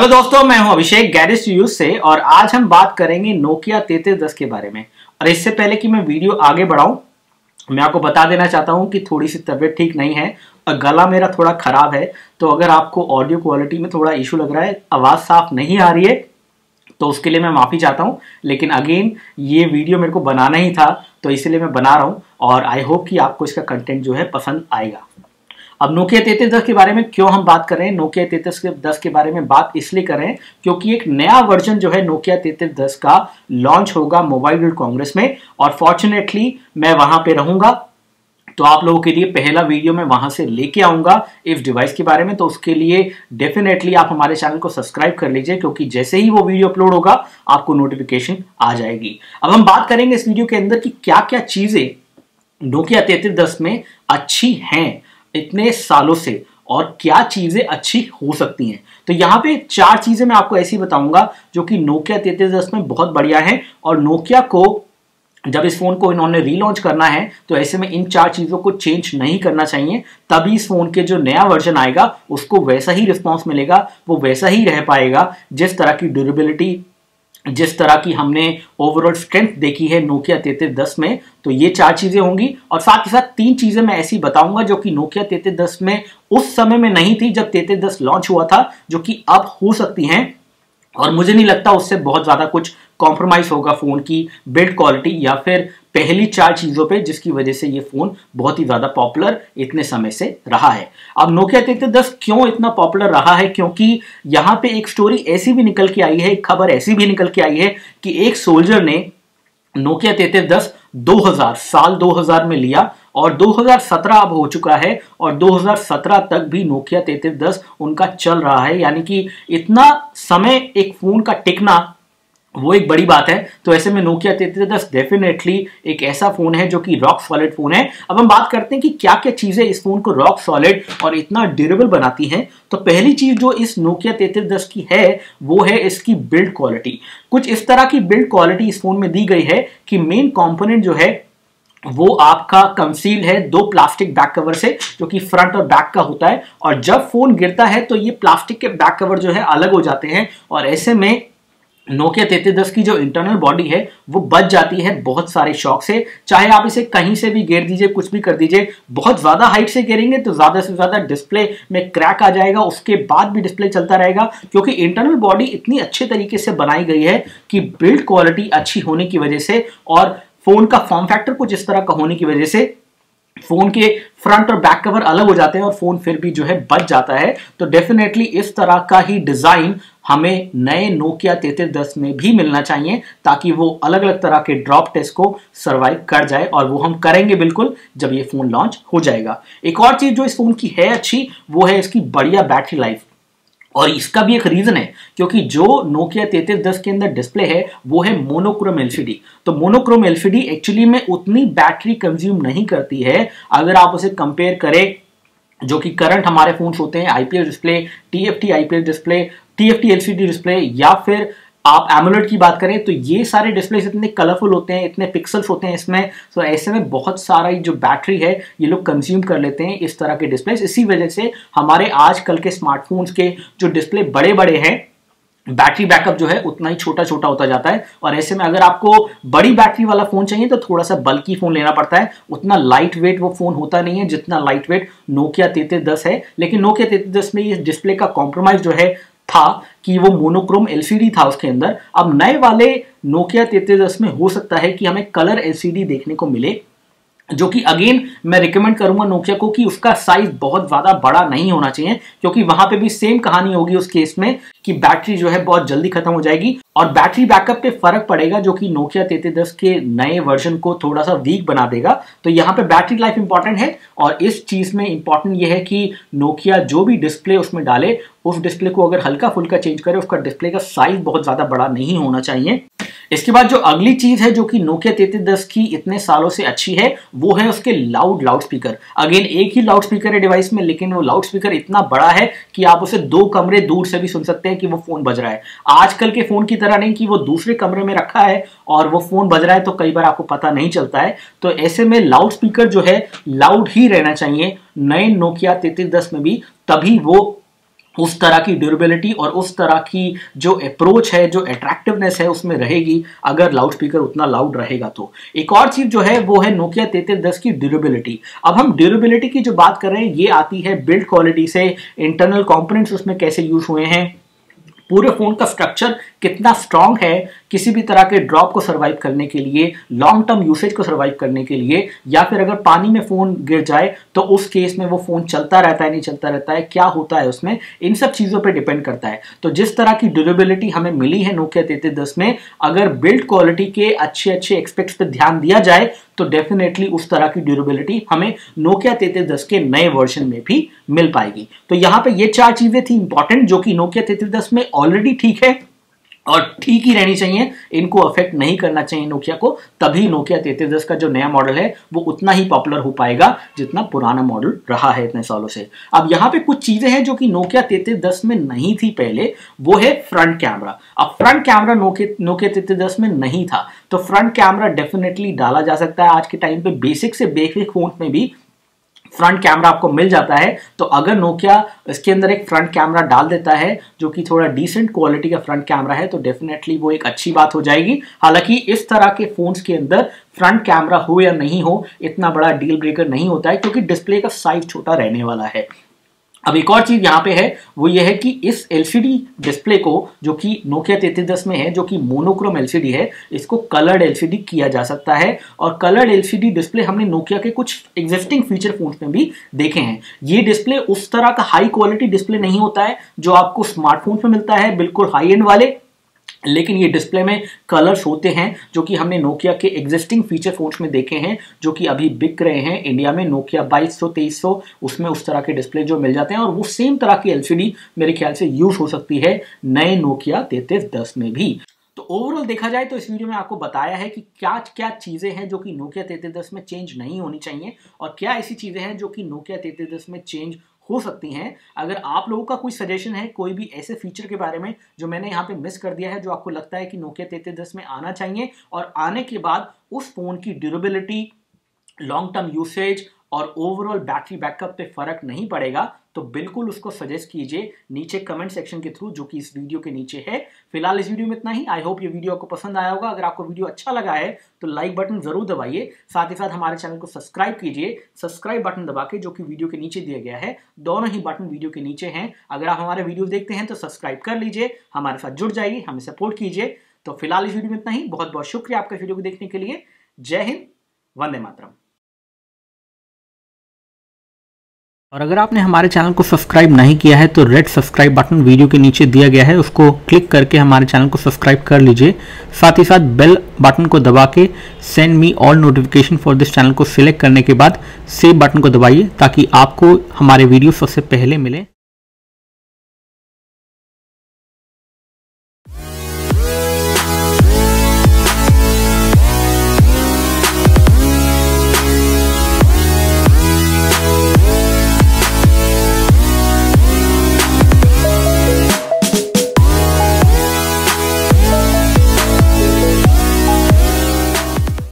Hello दोस्तों, मैं हूं अभिषेक गैरेज यूज से और आज हम बात करेंगे नोकिया 3310 के बारे में। और इससे पहले कि मैं वीडियो आगे बढ़ाऊं, मैं आपको बता देना चाहता हूं कि थोड़ी सी तबीयत ठीक नहीं है और गला मेरा थोड़ा खराब है। तो अगर आपको ऑडियो क्वालिटी में थोड़ा इशू लग रहा है, आवाज साफ नहीं आ रही है, तो उसके लिए मैं माफी चाहता हूं। लेकिन अगेन ये वीडियो मेरे को बनाना ही था, तो इसलिए मैं बना रहा हूं और आई होप कि आपको इसका कंटेंट जो है पसंद आएगा। अब नोकिया 3310 के बारे में क्यों हम बात कर रहे हैं, नोकिया 3310 के बारे में बात इसलिए कर रहे हैं क्योंकि एक नया वर्जन जो है नोकिया 3310 का लॉन्च होगा मोबाइल वर्ल्ड कांग्रेस में और फॉर्चुनेटली मैं वहां पे रहूंगा। तो आप लोगों के लिए पहला वीडियो मैं वहां से लेके आऊंगा इस डिवाइस के बारे में। तो उसके लिए डेफिनेटली आप हमारे चैनल को सब्सक्राइब कर लीजिए, क्योंकि जैसे ही वो वीडियो अपलोड होगा आपको नोटिफिकेशन आ जाएगी। अब हम बात करेंगे इस वीडियो के अंदर कि क्या क्या चीजें नोकिया 3310 में अच्छी हैं इतने सालों से और क्या चीजें अच्छी हो सकती हैं। तो यहाँ पे 4 चीजें मैं आपको ऐसी बताऊंगा जो कि नोकिया 3310 में बहुत बढ़िया है। और नोकिया को जब इस फोन को इन्होंने रीलॉन्च करना है तो ऐसे में इन 4 चीजों को चेंज नहीं करना चाहिए, तभी इस फोन के जो नया वर्जन आएगा उसको वैसा ही रिस्पॉन्स मिलेगा, वो वैसा ही रह पाएगा जिस तरह की ड्यूरेबिलिटी, जिस तरह की हमने ओवरऑल स्ट्रेंथ देखी है नोकिया 3310 में। तो ये 4 चीजें होंगी और साथ ही साथ 3 चीजें मैं ऐसी बताऊंगा जो कि नोकिया 3310 में उस समय में नहीं थी जब 3310 लॉन्च हुआ था, जो कि अब हो सकती हैं। और मुझे नहीं लगता उससे बहुत ज्यादा कुछ कॉम्प्रोमाइज होगा फोन की बिल्ड क्वालिटी या फिर पहली 4 चीजों पे, जिसकी वजह से ये फोन बहुत ही ज्यादा पॉपुलर इतने समय से रहा है। अब नोकिया 3310 क्यों इतना पॉपुलर रहा है, क्योंकि यहां पे एक स्टोरी ऐसी भी निकल के आई है, एक खबर ऐसी भी निकल के आई है कि एक सोल्जर ने नोकिया 3310 साल 2000 में लिया और 2017 अब हो चुका है और 2017 तक भी नोकिया 3310 उनका चल रहा है। यानी कि इतना समय एक फोन का टिकना वो एक बड़ी बात है। तो ऐसे में नोकिया 3310 डेफिनेटली एक ऐसा फोन है जो कि रॉक सॉलिड फोन है। अब हम बात करते हैं कि क्या क्या चीजें इस फोन को रॉक सॉलिड और इतना ड्यूरेबल बनाती हैं। तो पहली चीज जो इस नोकिया 3310 की है वो है इसकी बिल्ड क्वालिटी। कुछ इस तरह की बिल्ड क्वालिटी इस फोन में दी गई है कि मेन कंपोनेंट जो है वो आपका कंसील्ड है 2 प्लास्टिक बैक कवर से, जो कि फ्रंट और बैक का होता है। और जब फोन गिरता है तो ये प्लास्टिक के बैक कवर जो है अलग हो जाते हैं और ऐसे में नोकिया 3310 की जो इंटरनल बॉडी है वो बच जाती है बहुत सारे शॉक से। चाहे आप इसे कहीं से भी गिर दीजिए, कुछ भी कर दीजिए, बहुत ज्यादा हाइट से गिरेंगे तो ज्यादा से ज्यादा डिस्प्ले में क्रैक आ जाएगा, उसके बाद भी डिस्प्ले चलता रहेगा, क्योंकि इंटरनल बॉडी इतनी अच्छे तरीके से बनाई गई है कि बिल्ड क्वालिटी अच्छी होने की वजह से और फोन का फॉर्म फैक्टर कुछ इस तरह का होने की वजह से फोन के फ्रंट और बैक कवर अलग हो जाते हैं और फोन फिर भी जो है बच जाता है। तो डेफिनेटली इस तरह का ही डिजाइन हमें नए नोकिया 3310 में भी मिलना चाहिए, ताकि वो अलग अलग तरह के ड्रॉप टेस्ट को सरवाइव कर जाए और वो हम करेंगे बिल्कुल जब ये फोन लॉन्च हो जाएगा। एक और चीज जो इस फोन की है अच्छी, वो है इसकी बढ़िया बैटरी लाइफ। और इसका भी एक रीजन है, क्योंकि जो नोकिया 3310 के अंदर डिस्प्ले है वो है मोनोक्रोम एलसीडी। तो मोनोक्रोम एलसीडी एक्चुअली में उतनी बैटरी कंज्यूम नहीं करती है अगर आप उसे कंपेयर करें जो कि करंट हमारे फोन्स होते हैं IPS display, TFT IPS display, TFT LCD display, या फिर आप एमोलेड की बात करें तो ये सारे डिस्प्लेस इतने कलरफुल होते हैं, इतने पिक्सल्स होते हैं इसमें। तो ऐसे में बहुत सारा जो बैटरी है ये लोग कंज्यूम कर लेते हैं इस तरह के डिस्प्लेस। इसी वजह से हमारे आजकल के स्मार्टफोन्स के जो डिस्प्ले बड़े बड़े हैं, बैटरी बैकअप जो है उतना ही छोटा छोटा होता जाता है। और ऐसे में अगर आपको बड़ी बैटरी वाला फोन चाहिए तो थोड़ा सा बल्की फोन लेना पड़ता है। उतना लाइट वेट वो फोन होता नहीं है जितना लाइट वेट नोकिया 3310 है। लेकिन नोकिया 3310 में ये डिस्प्ले का कॉम्प्रोमाइज जो है था कि वो मोनोक्रोम एलसीडी था उसके अंदर। अब नए वाले नोकिया 3310 में हो सकता है कि हमें कलर एलसीडी देखने को मिले, जो कि अगेन मैं रिकमेंड करूंगा नोकिया को कि उसका साइज बहुत ज्यादा बड़ा नहीं होना चाहिए, क्योंकि वहां पे भी सेम कहानी होगी उस केस में कि बैटरी जो है बहुत जल्दी खत्म हो जाएगी और बैटरी बैकअप पे फर्क पड़ेगा, जो कि नोकिया 3310 के नए वर्जन को थोड़ा सा वीक बना देगा। तो यहाँ पे बैटरी लाइफ इंपॉर्टेंट है और इस चीज में इंपॉर्टेंट ये है कि नोकिया जो भी डिस्प्ले उसमें डाले उस डिस्प्ले को अगर हल्का फुल्का चेंज करे, उसका डिस्प्ले का साइज बहुत ज्यादा बड़ा नहीं होना चाहिए। इसके बाद जो अगली चीज है जो कि नोकिया 3310 की इतने सालों से अच्छी है वो है उसके लाउड स्पीकर। अगेन एक ही लाउड स्पीकर है डिवाइस में, लेकिन वो लाउड स्पीकर इतना बड़ा है कि आप उसे 2 कमरे दूर से भी सुन सकते हैं कि वो फोन बज रहा है। आजकल के फोन की तरह नहीं कि वो दूसरे कमरे में रखा है और वो फोन बज रहा है तो कई बार आपको पता नहीं चलता है। तो ऐसे में लाउड स्पीकर जो है लाउड ही रहना चाहिए नए नोकिया 3310 में भी, तभी वो उस तरह की ड्यूरेबिलिटी और उस तरह की जो अप्रोच है, जो अट्रैक्टिवनेस है उसमें रहेगी अगर लाउड स्पीकर उतना लाउड रहेगा तो। एक और चीज जो है वो है नोकिया 3310 की ड्यूरेबिलिटी। अब हम ड्यूरेबिलिटी की जो बात कर रहे हैं ये आती है बिल्ड क्वालिटी से, इंटरनल कंपोनेंट्स उसमें कैसे यूज हुए हैं, पूरे फोन का स्ट्रक्चर कितना स्ट्रांग है किसी भी तरह के ड्रॉप को सर्वाइव करने के लिए, लॉन्ग टर्म यूसेज को सर्वाइव करने के लिए, या फिर अगर पानी में फोन गिर जाए तो उस केस में वो फोन चलता रहता है नहीं चलता रहता है, क्या होता है उसमें, इन सब चीजों पे डिपेंड करता है। तो जिस तरह की ड्यूरेबिलिटी हमें मिली है नोकिया 3310 में, अगर बिल्ड क्वालिटी के अच्छे अच्छे एस्पेक्ट्स पे ध्यान दिया जाए तो डेफिनेटली उस तरह की ड्यूरेबिलिटी हमें नोकिया 3310 के नए वर्जन में भी मिल पाएगी। तो यहां पे ये 4 चीजें थी इंपॉर्टेंट जो कि नोकिया 3310 में ऑलरेडी ठीक है और ठीक ही रहनी चाहिए, इनको अफेक्ट नहीं करना चाहिए नोकिया को, तभी नोकिया 3310 का जो नया मॉडल है वो उतना ही पॉपुलर हो पाएगा जितना पुराना मॉडल रहा है इतने सालों से। अब यहाँ पे कुछ चीजें हैं जो कि नोकिया 3310 में नहीं थी पहले, वो है फ्रंट कैमरा। अब फ्रंट कैमरा नोकिया 3310 में नहीं था, तो फ्रंट कैमरा डेफिनेटली डाला जा सकता है। आज के टाइम पे बेसिक से बेसिक फोन में भी फ्रंट कैमरा आपको मिल जाता है। तो अगर नोकिया इसके अंदर एक फ्रंट कैमरा डाल देता है जो कि थोड़ा डिसेंट क्वालिटी का फ्रंट कैमरा है तो डेफिनेटली वो एक अच्छी बात हो जाएगी। हालांकि इस तरह के फोन्स के अंदर फ्रंट कैमरा हो या नहीं हो इतना बड़ा डील ब्रेकर नहीं होता है, क्योंकि डिस्प्ले का साइज छोटा रहने वाला है। अब एक और चीज यहाँ पे है वो ये है कि इस एलसीडी डिस्प्ले को जो कि नोकिया 3310 में है, जो कि मोनोक्रोम एलसीडी है, इसको कलर्ड एलसीडी किया जा सकता है। और कलर्ड एलसीडी डिस्प्ले हमने नोकिया के कुछ एग्जिस्टिंग फीचर फोन्स में भी देखे हैं। ये डिस्प्ले उस तरह का हाई क्वालिटी डिस्प्ले नहीं होता है जो आपको स्मार्टफोन में मिलता है, बिल्कुल हाई एंड वाले, लेकिन ये डिस्प्ले में कलर्स होते हैं जो कि हमने नोकिया के एग्जिस्टिंग फीचर फोन्स में देखे हैं, जो कि अभी बिक रहे हैं इंडिया में। नोकिया 2200 2300 उसमें उस तरह के डिस्प्ले जो मिल जाते हैं, और वो सेम तरह की एलसीडी मेरे ख्याल से यूज हो सकती है नए नोकिया 3310 में भी। तो ओवरऑल देखा जाए तो इस वीडियो में आपको बताया है कि क्या क्या चीजें हैं जो कि नोकिया 3310 में चेंज नहीं होनी चाहिए और क्या ऐसी चीजें हैं जो कि नोकिया 3310 में चेंज हो सकती हैं। अगर आप लोगों का कोई सजेशन है कोई भी ऐसे फीचर के बारे में जो मैंने यहाँ पे मिस कर दिया है, जो आपको लगता है कि नोकिया 3310 में आना चाहिए और आने के बाद उस फोन की ड्यूरेबिलिटी, लॉन्ग टर्म यूसेज और ओवरऑल बैटरी बैकअप पे फर्क नहीं पड़ेगा, तो बिल्कुल उसको सजेस्ट कीजिए नीचे कमेंट सेक्शन के थ्रू, जो कि इस वीडियो के नीचे है। फिलहाल इस वीडियो में इतना ही। आई होप ये वीडियो आपको पसंद आया होगा। अगर आपको वीडियो अच्छा लगा है तो लाइक बटन जरूर दबाइए, साथ ही साथ हमारे चैनल को सब्सक्राइब कीजिए, सब्सक्राइब बटन दबा के, जो कि वीडियो के नीचे दिया गया है। दोनों ही बटन वीडियो के नीचे हैं। अगर आप हमारे वीडियो देखते हैं तो सब्सक्राइब कर लीजिए, हमारे साथ जुड़ जाइए, हमें सपोर्ट कीजिए। तो फिलहाल इस वीडियो में इतना ही। बहुत बहुत शुक्रिया आपका वीडियो को देखने के लिए। जय हिंद, वंदे मातरम। और अगर आपने हमारे चैनल को सब्सक्राइब नहीं किया है तो रेड सब्सक्राइब बटन वीडियो के नीचे दिया गया है, उसको क्लिक करके हमारे चैनल को सब्सक्राइब कर लीजिए। साथ ही साथ बेल बटन को दबा के send me all notification for this channel को सिलेक्ट करने के बाद सेव बटन को दबाइए, ताकि आपको हमारे वीडियो सबसे पहले मिले।